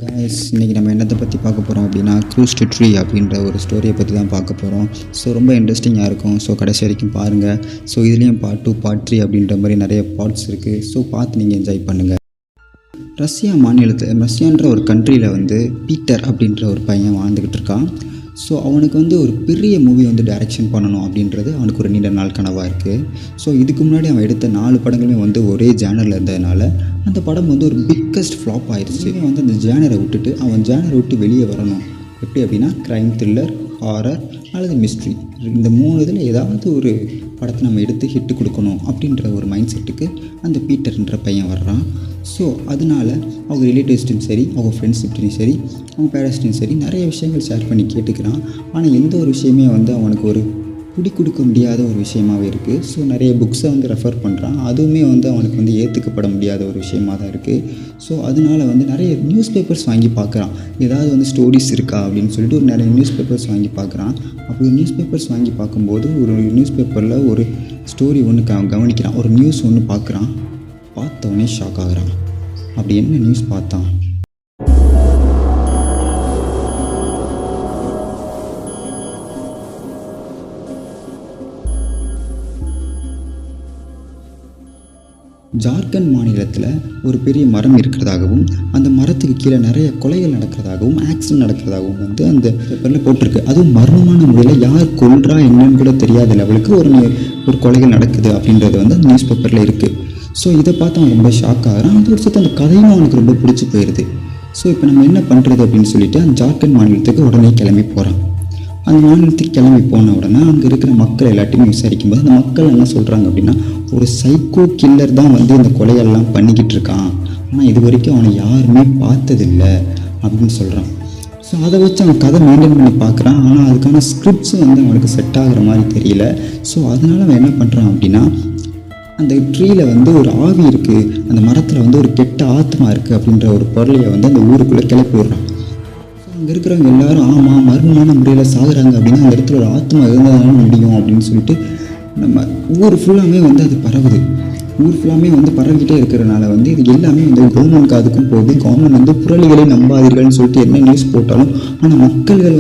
Guys, இன்றைக்கி நம்ம என்னத்தை பற்றி பார்க்க போகிறோம் அப்படின்னா, க்ரூஸ் டு ட்ரீ அப்படின்ற ஒரு ஸ்டோரியை பற்றி தான் பார்க்க போகிறோம். ஸோ ரொம்ப இன்ட்ரெஸ்டிங்காக இருக்கும். ஸோ கடைசி வரைக்கும் பாருங்கள். ஸோ இதுலேயும் பார்ட் 2 பார்ட் 3 அப்படின்ற மாதிரி நிறைய பார்ட்ஸ் இருக்குது. ஸோ பார்த்து நீங்கள் என்ஜாய் பண்ணுங்கள். ரஷ்யான்ற ஒரு கண்ட்ரியில் வந்து பீட்டர் அப்படின்ற ஒரு பையன் வாழ்ந்துக்கிட்டு இருக்கான். ஸோ அவனுக்கு வந்து ஒரு பெரிய மூவி வந்து டைரக்ஷன் பண்ணணும் அப்படின்றது அவனுக்கு ஒரு நீண்ட நாள் கனவாக இருக்குது. ஸோ இதுக்கு முன்னாடி அவன் எடுத்த 4 படங்களுமே வந்து ஒரே ஜேனரில் இருந்ததுனால அந்த படம் வந்து ஒரு பிக்கஸ்ட் ஃப்ளாப் ஆயிடுச்சு. வந்து அந்த ஜேனரை விட்டு வெளியே வரணும். எப்படி அப்படின்னா க்ரைம், த்ரில்லர், ஹாரர் அல்லது மிஸ்ட்ரி, இந்த 3 இதில் ஏதாவது ஒரு படத்தை நம்ம எடுத்து ஹிட்டு கொடுக்கணும் அப்படின்ற ஒரு மைண்ட் செட்டுக்கு அந்த பீட்டர்ன்ற பையன் வர்றான். ஸோ அதனால் அவங்க ரிலேட்டிவ்ஸ்ட்டையும் சரி, அவங்க ஃப்ரெண்ட்ஸ்கிட்டையும் சரி, அவங்க பேரண்ட்ஸ்டையும் சரி நிறைய விஷயங்கள் ஷேர் பண்ணி கேட்டுக்கிறான். ஆனால் எந்த ஒரு விஷயமே வந்து அவனுக்கு ஒரு பிடி கொடுக்க முடியாத ஒரு விஷயமாகவே இருக்குது. ஸோ நிறைய புக்ஸை வந்து ரெஃபர் பண்ணுறான். அதுவுமே வந்து அவனுக்கு வந்து ஏற்றுக்கப்பட முடியாத ஒரு விஷயமாக தான் இருக்குது. ஸோ அதனால் வந்து நிறைய நியூஸ் பேப்பர்ஸ் வாங்கி பார்க்குறான். ஏதாவது வந்து ஸ்டோரிஸ் இருக்கா அப்படின்னு சொல்லிட்டு ஒரு நிறைய நியூஸ் பேப்பர்ஸ் வாங்கி பார்க்குறான். அப்படி நியூஸ் பேப்பர்ஸ் வாங்கி பார்க்கும்போது ஒரு நியூஸ் பேப்பரில் ஒரு ஸ்டோரி ஒன்று கவனிக்கிறான். ஒரு நியூஸ் ஒன்று பார்க்குறான். பார்த்தவொடனே ஷாக் ஆகுறான். அப்படி என்ன நியூஸ் பார்த்தான்? ஜார்க்கண்ட் மாநிலத்தில் ஒரு பெரிய மரம் இருக்கிறதாகவும் அந்த மரத்துக்கு கீழே நிறைய கொலைகள் நடக்கிறதாகவும் ஆக்சிடென்ட் நடக்கிறதாகவும் வந்து அந்த பேப்பரில் போட்டிருக்கு. அதுவும் மர்மமான முறையில் யார் கொல்றா என்னன்னு கூட தெரியாத லெவலுக்கு ஒரு கொலைகள் நடக்குது அப்படின்றது வந்து அந்த நியூஸ் பேப்பரில் இருக்குது. ஸோ இதை பார்த்து அவன் ரொம்ப ஷாக் ஆகிறான். அதோட சேர்த்து அந்த கதையும் அவனுக்கு ரொம்ப பிடிச்சி போயிடுது. ஸோ இப்போ நம்ம என்ன பண்ணுறது அப்படின்னு சொல்லிட்டு அந்த ஜார்க்கண்ட் மாநிலத்துக்கு உடனே கிளம்பி போகிறான். அந்த மாநிலத்துக்கு கிளம்பி போன உடனே அங்கே இருக்கிற மக்கள் எல்லாத்தையுமே விசாரிக்கும்போது அந்த மக்கள் என்ன சொல்கிறாங்க அப்படின்னா, ஒரு சைக்கோ கில்லர் தான் வந்து இந்த கொலையெல்லாம் பண்ணிக்கிட்டு இருக்கான். ஆனால் இது வரைக்கும் அவனை யாருமே பார்த்ததில்லை அப்படின்னு சொல்கிறான். ஸோ அதை வச்சு அவன் கதை மெயின்டைன் பண்ணி பார்க்குறான். ஆனால் அதுக்கான ஸ்கிரிப்ட்ஸும் வந்து அவனுக்கு செட் ஆகிற மாதிரி தெரியல. ஸோ அதனால் அவன் என்ன பண்ணுறான் அப்படின்னா, அந்த ட்ரீயில் வந்து ஒரு ஆவி இருக்குது, அந்த மரத்தில் வந்து ஒரு கெட்ட ஆத்மா இருக்குது அப்படின்ற ஒரு பொருளையை வந்து அந்த ஊருக்குள்ளே கிளப்பி விடுறான். ஸோ அங்கே இருக்கிறவங்க எல்லாரும் ஆமாம் மர்மமான முறையில் சாகுறாங்க அப்படின்னா அந்த இடத்துல ஒரு ஆத்மா இருந்தாலும் முடியும் அப்படின்னு சொல்லிட்டு நம்ம ஊர் ஃபுல்லாமே வந்து அது பரவுது. ஊர் ஃபுல்லாமே வந்து பரவிக்கிட்டே இருக்கிறனால வந்து இது எல்லாமே வந்து கவர்மெண்ட் காதுக்கும் போகுது. கவர்மெண்ட் வந்து புரளிகளை நம்பாதீர்கள்னு சொல்லிட்டு என்ன நியூஸ் போட்டாலும் ஆனால் மக்கள்கள்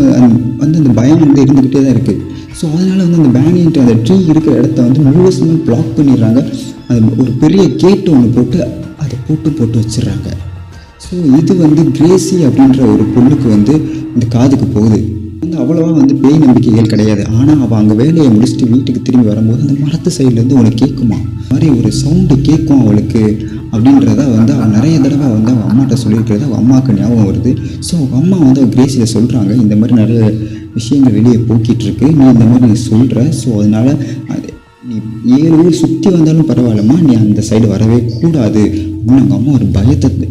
வந்து அந்த பயம் வந்து இருந்துக்கிட்டே தான் இருக்குது. ஸோ அதனால் வந்து அந்த பேனியன்ட்டு அந்த ட்ரீ இருக்கிற இடத்த வந்து முழுவதுமே பிளாக் பண்ணிடுறாங்க. அது ஒரு பெரிய கேட்டு ஒன்று போட்டு அதை போட்டு வச்சிடுறாங்க. ஸோ இது வந்து கிரேசி அப்படின்ற ஒரு பொண்ணுக்கு வந்து இந்த காதுக்கு போகுது. வந்து அவ்வளோவா வந்து பேய் நம்பிக்கைகள் கிடையாது. ஆனால் அவள் அங்கே வேலையை முடிச்சுட்டு வீட்டுக்கு திரும்பி வரும்போது அந்த மரத்து சைட்லேருந்து ஒன்று கேட்குமா, மாதிரி ஒரு சவுண்டு கேட்கும் அவளுக்கு அப்படின்றத வந்து அவள் நிறைய தடவை வந்து அவள் அம்மாட்ட சொல்லியிருக்கிறது அவள் அம்மாவுக்கு ஞாபகம் வருது. ஸோ அவங்க அம்மா வந்து கிரேசியில் சொல்கிறாங்க, இந்த மாதிரி நிறைய விஷயங்கள் வெளியே போக்கிட்டு இருக்கு, நீ இந்த மாதிரி நீ சொல்கிற. ஸோ அதனால் நீ 7 ஊர் சுற்றி வந்தாலும் பரவாயில்லம்மா, நீ அந்த சைடு வரவே கூடாது அப்படின்னு அவங்க அம்மா ஒரு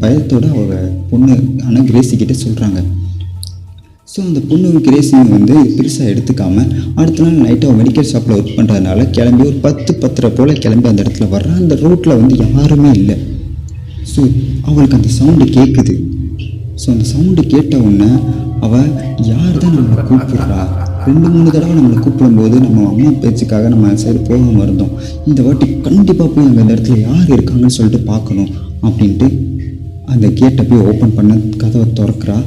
பயத்தோடு அவங்க பொண்ணு ஆனால் கிரேசிக்கிட்டே சொல்கிறாங்க. ஸோ அந்த பொண்ணு கிரேசியை வந்து பெருசாக எடுத்துக்காமல் அடுத்த நாள் நைட்டு அவள் மெடிக்கல் ஷாப்பில் ஒர்க் பண்ணுறதுனால கிளம்பி ஒரு 10-10:30 போல் கிளம்பி அந்த இடத்துல வர்றான். அந்த ரோட்டில் வந்து யாருமே இல்லை. ஸோ அவளுக்கு அந்த சவுண்டு கேட்குது. ஸோ அந்த சவுண்டு கேட்ட உடனே அவள் யார் தான் நம்மளை கூப்பிடுறா, 2-3 தடவை நம்மளை கூப்பிடும்போது நம்ம அம்மா பேச்சுக்காக நம்ம அந்த சைடு போகாமல் இருந்தோம், இந்த வாட்டி கண்டிப்பாக போய் அங்கே அந்த இடத்துல யார் இருக்காங்கன்னு சொல்லிட்டு பார்க்கணும் அப்படின்ட்டு அந்த கேட்டை போய் ஓப்பன் பண்ண கதவை திறக்கிறா.